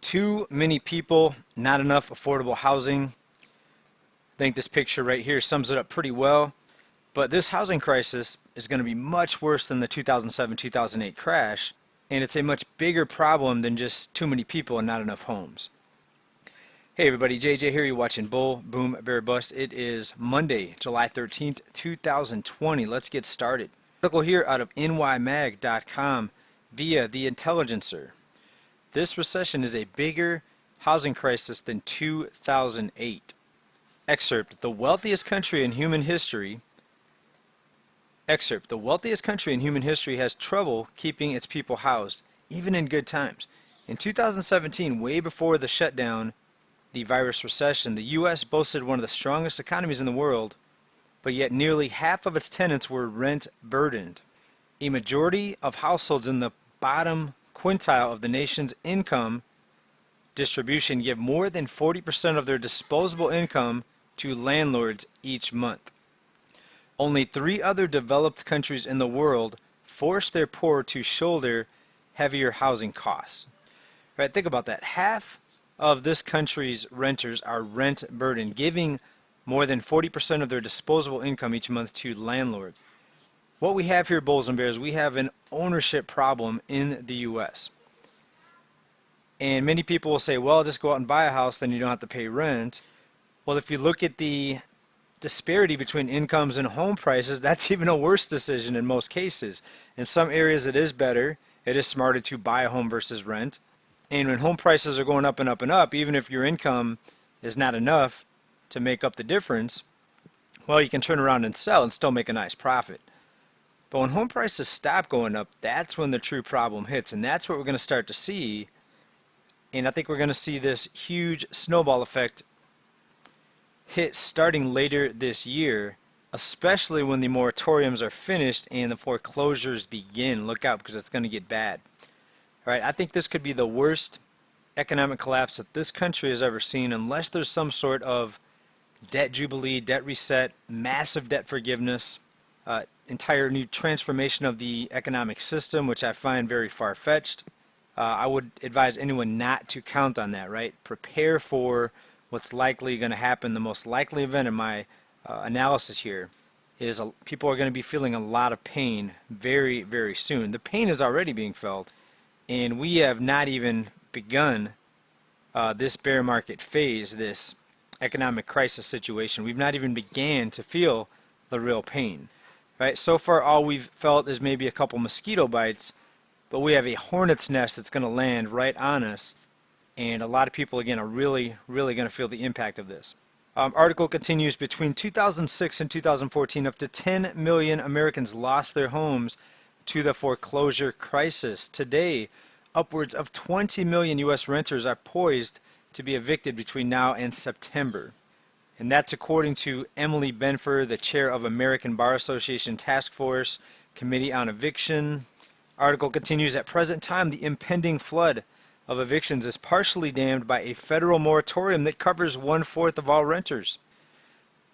Too many people, not enough affordable housing. I think this picture right here sums it up pretty well. But this housing crisis is going to be much worse than the 2007-2008 crash, and it's a much bigger problem than just too many people and not enough homes. Hey everybody, JJ here. You're watching Bull, Boom, Bear, Bust. It is Monday, July 13th, 2020. Let's get started. Article here out of nymag.com via The Intelligencer. This recession is a bigger housing crisis than 2008. Excerpt, the wealthiest country in human history has trouble keeping its people housed, even in good times. In 2017, way before the shutdown, the virus recession, the U.S. boasted one of the strongest economies in the world, but yet nearly half of its tenants were rent burdened. A majority of households in the bottom quintile of the nation's income distribution give more than 40% of their disposable income to landlords each month. Only 3 other developed countries in the world force their poor to shoulder heavier housing costs. Right, think about that. Half of this country's renters are rent burdened, giving more than 40% of their disposable income each month to landlords. What we have here, Bulls and Bears, we have an ownership problem in the U.S. And many people will say, well, just go out and buy a house, then you don't have to pay rent. Well, if you look at the disparity between incomes and home prices, that's even a worse decision in most cases. In some areas it is better. It is smarter to buy a home versus rent. And when home prices are going up and up and up, even if your income is not enough to make up the difference, well, you can turn around and sell and still make a nice profit. But when home prices stop going up, that's when the true problem hits, and that's what we're going to start to see. And I think we're going to see this huge snowball effect hit starting later this year, especially when the moratoriums are finished and the foreclosures begin. Look out, because it's going to get bad. All right, I think this could be the worst economic collapse that this country has ever seen, unless there's some sort of debt jubilee, debt reset, massive debt forgiveness, entire new transformation of the economic system, which I find very far-fetched. I would advise anyone not to count on that, right? Prepare for what's likely going to happen. The most likely event in my analysis here is people are going to be feeling a lot of pain very, very soon. The pain is already being felt, and we have not even begun this bear market phase, this economic crisis situation. We've not even began to feel the real pain. Right? So far all we've felt is maybe a couple mosquito bites, but we have a hornet's nest that's going to land right on us. And a lot of people, again, are really going to feel the impact of this. Article continues, between 2006 and 2014, up to 10 million Americans lost their homes to the foreclosure crisis. Today, upwards of 20 million U.S. renters are poised to be evicted between now and September. And that's according to Emily Benfer, the chair of American Bar Association Task Force Committee on Eviction. Article continues, at present time, the impending flood of evictions is partially dammed by a federal moratorium that covers 1/4 of all renters.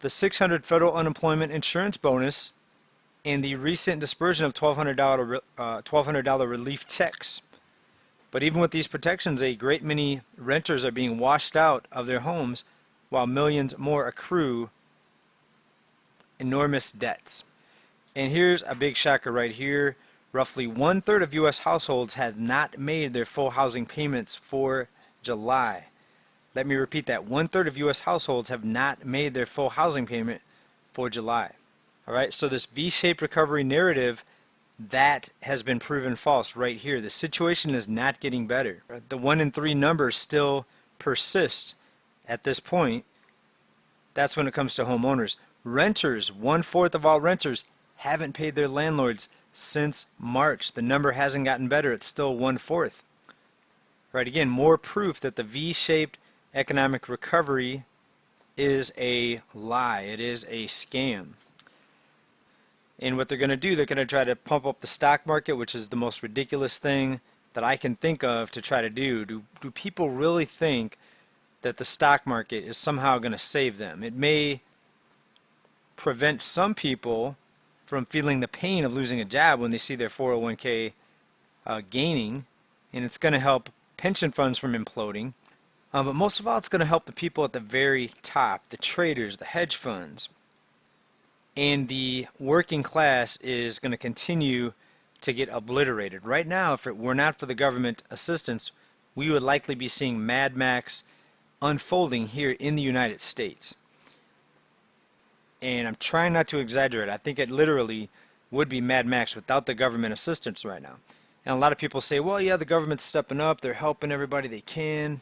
The $600 federal unemployment insurance bonus and the recent dispersion of $1,200 relief checks. But even with these protections, a great many renters are being washed out of their homes, while millions more accrue enormous debts. And here's a big shocker right here. Roughly 1/3 of U.S. households had not made their full housing payments for July. Let me repeat that. 1/3 of U.S. households have not made their full housing payment for July. All right, so this V-shaped recovery narrative, that has been proven false right here. The situation is not getting better. The 1 in 3 number still persists at this point. That's when it comes to homeowners. Renters, 1/4 of all renters haven't paid their landlords since March. The number hasn't gotten better. It's still 1/4. Right, again, more proof that the V-shaped economic recovery is a lie. It is a scam. And what they're going to do, they're going to try to pump up the stock market, which is the most ridiculous thing that I can think of to try to do. Do people really think that the stock market is somehow going to save them? It may prevent some people from feeling the pain of losing a job when they see their 401k gaining, and it's going to help pension funds from imploding. But most of all, it's going to help the people at the very top, the traders, the hedge funds. And the working class is going to continue to get obliterated. Right now, if it were not for the government assistance, we would likely be seeing Mad Max unfolding here in the United States. And I'm trying not to exaggerate. I think it literally would be Mad Max without the government assistance right now. And a lot of people say, well, yeah, the government's stepping up. They're helping everybody they can.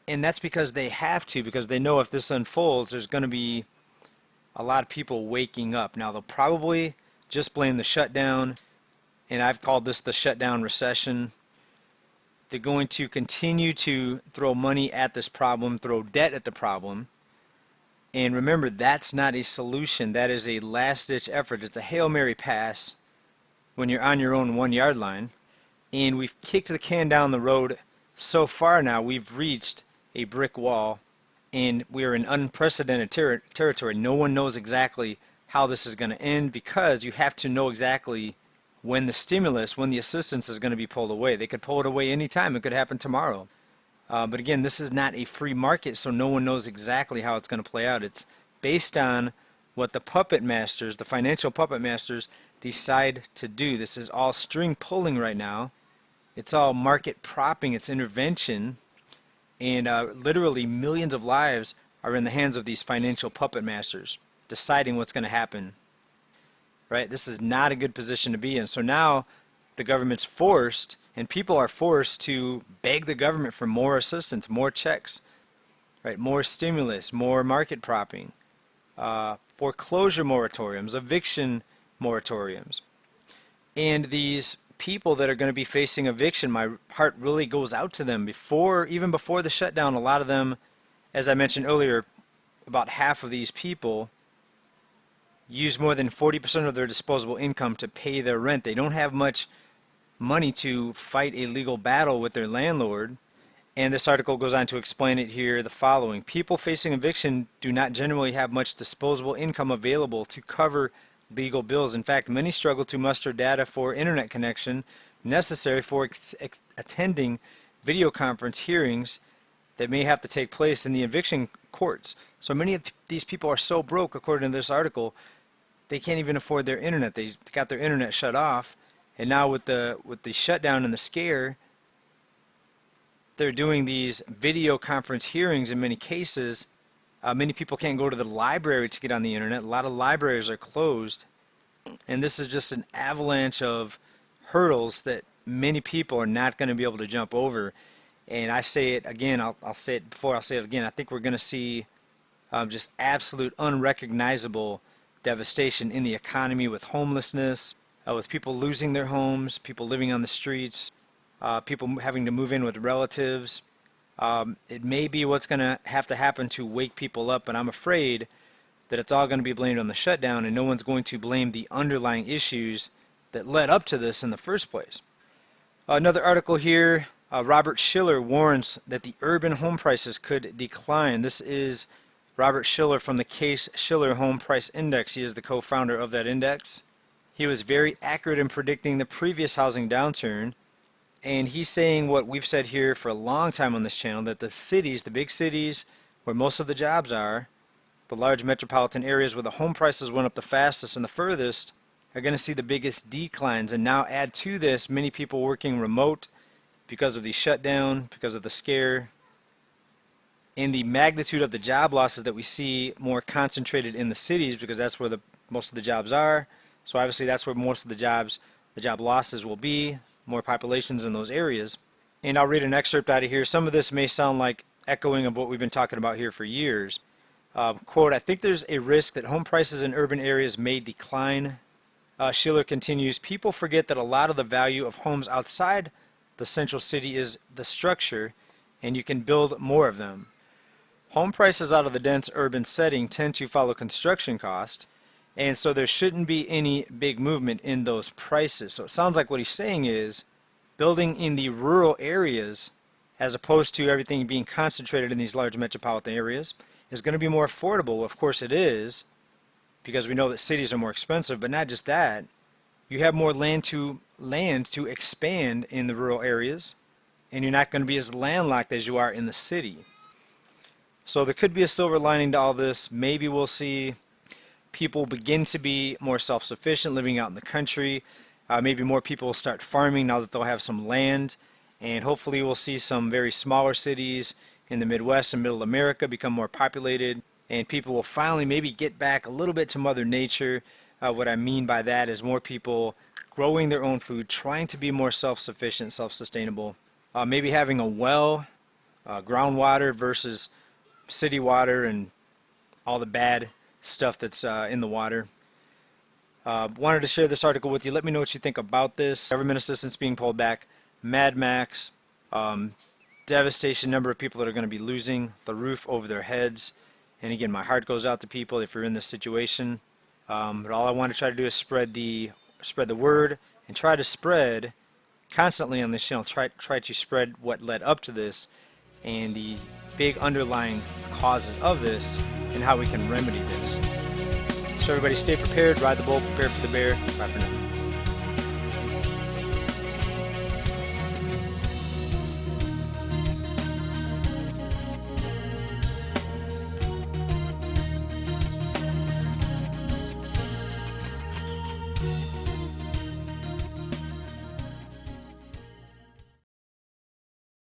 And that's because they have to, because they know if this unfolds, there's going to be a lot of people waking up. Now, they'll probably just blame the shutdown, and I've called this the shutdown recession. They're going to continue to throw money at this problem, throw debt at the problem. And remember, that's not a solution. That is a last-ditch effort. It's a Hail Mary pass when you're on your own 1-yard line. And we've kicked the can down the road so far now. We've reached a brick wall, and we're in unprecedented territory. No one knows exactly how this is going to end, because you have to know exactly when the stimulus, when the assistance is going to be pulled away. They could pull it away anytime. It could happen tomorrow. But again, this is not a free market, so no one knows exactly how it's going to play out. It's based on what the puppet masters, the financial puppet masters, decide to do. This is all string pulling right now. It's all market propping. It's intervention. And literally millions of lives are in the hands of these financial puppet masters, deciding what's going to happen. Right? This is not a good position to be in. So now the government's forced, and people are forced to beg the government for more assistance, more checks, right? More stimulus, more market propping, foreclosure moratoriums, eviction moratoriums. And these people that are going to be facing eviction, my heart really goes out to them. Even before the shutdown, a lot of them, as I mentioned earlier, about half of these people use more than 40% of their disposable income to pay their rent. They don't have much money to fight a legal battle with their landlord. And this article goes on to explain it here the following. People facing eviction do not generally have much disposable income available to cover legal bills. In fact, many struggle to muster data for internet connection necessary for attending video conference hearings that may have to take place in the eviction courts. So many of these people are so broke, according to this article, they can't even afford their internet. They got their internet shut off. And now with the shutdown and the scare, they're doing these video conference hearings in many cases. Many people can't go to the library to get on the internet. A lot of libraries are closed. And this is just an avalanche of hurdles that many people are not going to be able to jump over. And I say it again, I'll say it before, I'll say it again. I think we're going to see just absolute unrecognizable devastation in the economy, with homelessness, with people losing their homes, people living on the streets, people having to move in with relatives. It may be what's going to have to happen to wake people up, and I'm afraid that it's all going to be blamed on the shutdown, and no one's going to blame the underlying issues that led up to this in the first place. Another article here, Robert Shiller warns that the urban home prices could decline. This is Robert Shiller from the Case-Shiller Home Price Index. He is the co-founder of that index. He was very accurate in predicting the previous housing downturn, and he's saying what we've said here for a long time on this channel, that the cities, the big cities where most of the jobs are, the large metropolitan areas where the home prices went up the fastest and the furthest, are going to see the biggest declines. And now add to this many people working remote because of the shutdown, because of the scare, and the magnitude of the job losses that we see more concentrated in the cities, because that's where most of the jobs are. So obviously that's where most of the job losses will be, more populations in those areas. And I'll read an excerpt out of here. Some of this may sound like echoing of what we've been talking about here for years. Quote, I think there's a risk that home prices in urban areas may decline. Shiller continues, people forget that a lot of the value of homes outside the central city is the structure, and you can build more of them. Home prices out of the dense urban setting tend to follow construction cost, and so there shouldn't be any big movement in those prices. So it sounds like what he's saying is building in the rural areas, as opposed to everything being concentrated in these large metropolitan areas, is going to be more affordable. Of course it is, because we know that cities are more expensive, but not just that. you have more land to expand in the rural areas, and you're not going to be as landlocked as you are in the city. So there could be a silver lining to all this. Maybe we'll see people begin to be more self-sufficient living out in the country. Maybe more people will start farming now that they'll have some land, and hopefully we'll see some very smaller cities in the Midwest and Middle America become more populated, and people will finally maybe get back a little bit to Mother Nature. What I mean by that is more people growing their own food, trying to be more self-sufficient, self-sustainable. Maybe having a well, groundwater versus city water and all the bad stuff that's in the water. Wanted to share this article with you. Let me know what you think about this. Government assistance being pulled back, Mad Max, devastation, number of people that are going to be losing the roof over their heads. And again, my heart goes out to people if you're in this situation. But all I want to try to do is spread the word and try to spread constantly on this channel. Try to spread what led up to this and the big underlying causes of this and how we can remedy this. So everybody stay prepared, ride the bull, prepare for the bear. Bye for now.